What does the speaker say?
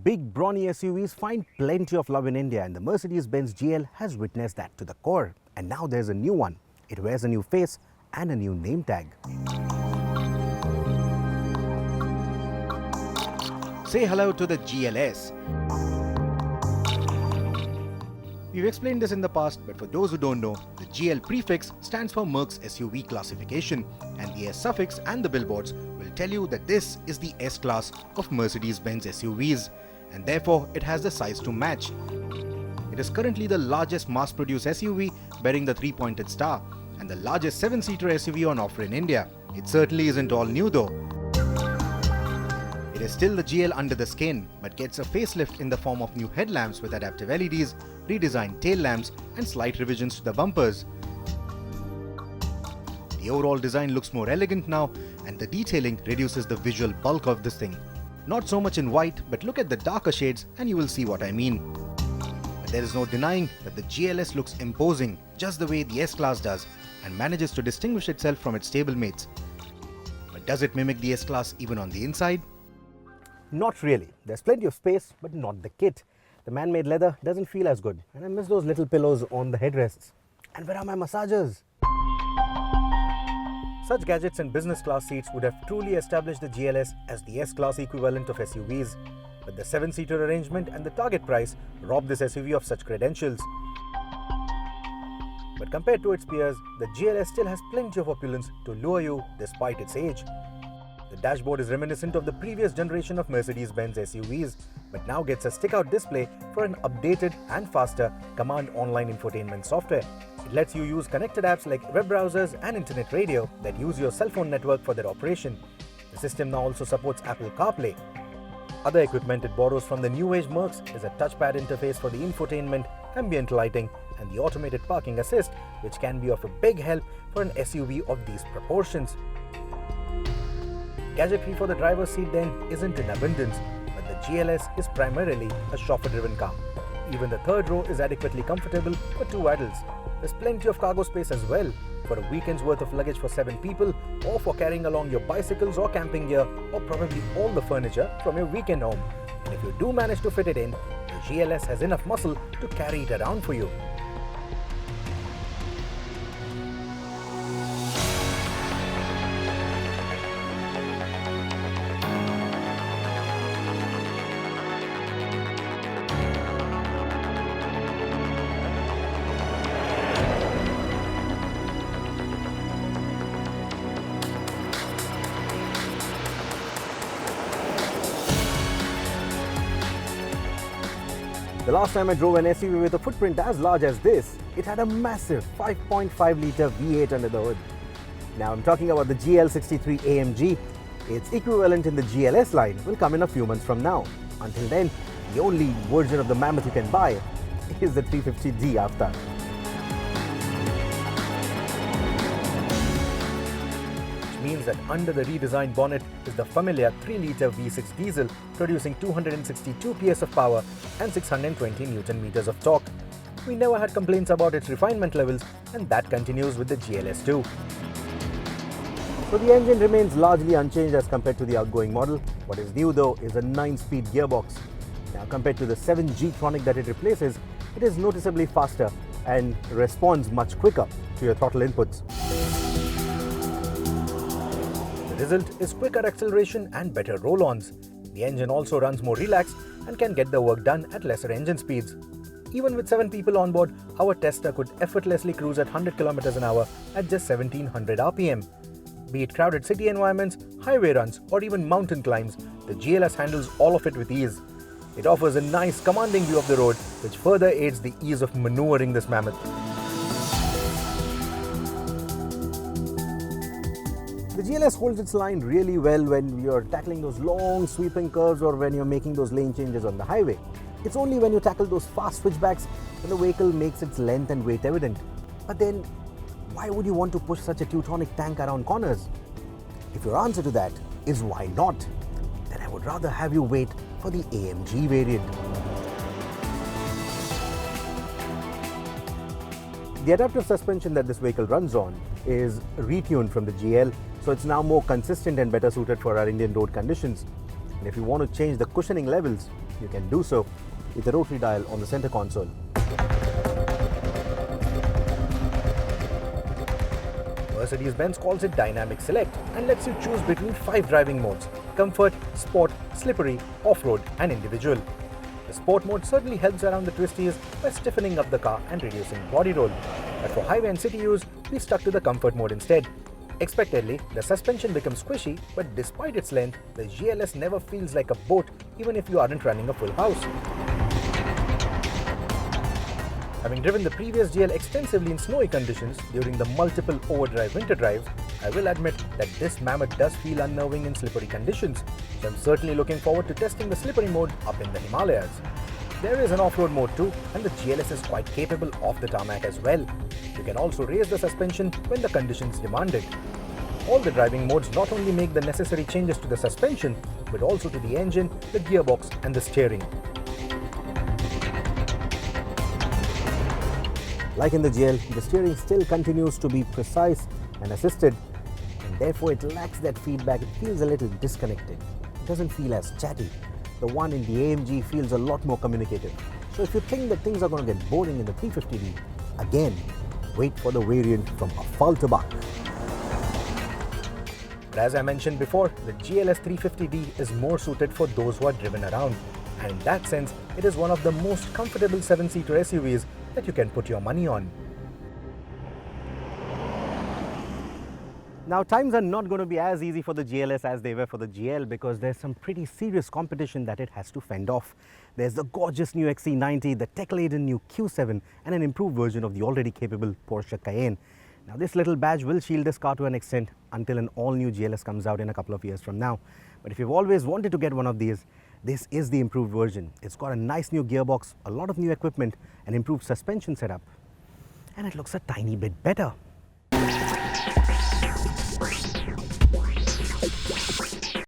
Big, brawny SUVs find plenty of love in India, and the Mercedes-Benz GL has witnessed that to the core. And now there's a new one. It wears a new face and a new name tag. Say hello to the GLS. We've explained this in the past, but for those who don't know, the GL prefix stands for Merc's SUV classification, and the S suffix and the billboards will tell you that this is the S class of Mercedes-Benz SUVs, and therefore it has the size to match. It is currently the largest mass-produced SUV bearing the three-pointed star, and the largest seven-seater SUV on offer in India. It certainly isn't all new though. It is still the GL under the skin, but gets a facelift in the form of new headlamps with adaptive LEDs, redesigned tail lamps and slight revisions to the bumpers. The overall design looks more elegant now, and the detailing reduces the visual bulk of this thing. Not so much in white, but look at the darker shades and you will see what I mean. But there is no denying that the GLS looks imposing, just the way the S-Class does, and manages to distinguish itself from its stablemates. But does it mimic the S-Class even on the inside? Not really. There's plenty of space, but not the kit. The man-made leather doesn't feel as good, and I miss those little pillows on the headrests. And where are my massagers? Such gadgets and business class seats would have truly established the GLS as the S-Class equivalent of SUVs. But the seven-seater arrangement and the target price rob this SUV of such credentials. But compared to its peers, the GLS still has plenty of opulence to lure you despite its age. The dashboard is reminiscent of the previous generation of Mercedes-Benz SUVs, but now gets a stick-out display for an updated and faster command online infotainment software. It lets you use connected apps like web browsers and internet radio that use your cell phone network for their operation. The system now also supports Apple CarPlay. Other equipment it borrows from the new age Mercs is a touchpad interface for the infotainment, ambient lighting and the automated parking assist, which can be of a big help for an SUV of these proportions. Gadgetry for the driver's seat then isn't in abundance, but the GLS is primarily a chauffeur-driven car. Even the third row is adequately comfortable for two adults. There's plenty of cargo space as well, for a weekend's worth of luggage for 7 people, or for carrying along your bicycles or camping gear, or probably all the furniture from your weekend home. And if you do manage to fit it in, the GLS has enough muscle to carry it around for you. The last time I drove an SUV with a footprint as large as this, it had a massive 5.5-litre V8 under the hood. Now I'm talking about the GL63 AMG. Its equivalent in the GLS line will come in a few months from now. Until then, the only version of the mammoth you can buy is the 350D Avatar. Means that under the redesigned bonnet is the familiar 3-litre V6 diesel producing 262 PS of power and 620 Nm of torque. We never had complaints about its refinement levels, and that continues with the GLS too. So the engine remains largely unchanged as compared to the outgoing model. What is new though is a 9-speed gearbox. Now compared to the 7G-tronic that it replaces, it is noticeably faster and responds much quicker to your throttle inputs. The result is quicker acceleration and better roll-ons. The engine also runs more relaxed and can get the work done at lesser engine speeds. Even with 7 people on board, our Testa could effortlessly cruise at 100 km an hour at just 1700 RPM. Be it crowded city environments, highway runs or even mountain climbs, the GLS handles all of it with ease. It offers a nice commanding view of the road, which further aids the ease of maneuvering this mammoth. The GLS holds its line really well when you're tackling those long sweeping curves or when you're making those lane changes on the highway. It's only when you tackle those fast switchbacks that the vehicle makes its length and weight evident. But then, why would you want to push such a Teutonic tank around corners? If your answer to that is why not, then I would rather have you wait for the AMG variant. The adaptive suspension that this vehicle runs on is retuned from the GL, so it's now more consistent and better suited for our Indian road conditions. And if you want to change the cushioning levels, you can do so with the rotary dial on the center console. Mercedes-Benz calls it Dynamic Select and lets you choose between 5 driving modes: Comfort, Sport, Slippery, Off-Road and Individual. The Sport mode certainly helps around the twisties by stiffening up the car and reducing body roll. But for highway and city use, we stuck to the Comfort mode instead. Expectedly, the suspension becomes squishy, but despite its length, the GLS never feels like a boat even if you aren't running a full house. Having driven the previous GL extensively in snowy conditions during the multiple overdrive winter drives, I will admit that this mammoth does feel unnerving in slippery conditions, so I'm certainly looking forward to testing the slippery mode up in the Himalayas. There is an off-road mode too, and the GLS is quite capable off the tarmac as well. You can also raise the suspension when the conditions demand it. All the driving modes not only make the necessary changes to the suspension, but also to the engine, the gearbox and the steering. Like in the GL, the steering still continues to be precise and assisted, and therefore it lacks that feedback. It feels a little disconnected. It doesn't feel as chatty. The one in the AMG feels a lot more communicative. So if you think that things are going to get boring in the 350D, again, wait for the variant from Affalterbach. But as I mentioned before, the GLS 350D is more suited for those who are driven around, and in that sense, it is one of the most comfortable 7-seater SUVs that you can put your money on. Now, times are not going to be as easy for the GLS as they were for the GL, because there's some pretty serious competition that it has to fend off. There's the gorgeous new XC90, the tech-laden new Q7 and an improved version of the already capable Porsche Cayenne. Now, this little badge will shield this car to an extent until an all-new GLS comes out in a couple of years from now. But if you've always wanted to get one of these, this is the improved version. It's got a nice new gearbox, a lot of new equipment, an improved suspension setup, and it looks a tiny bit better.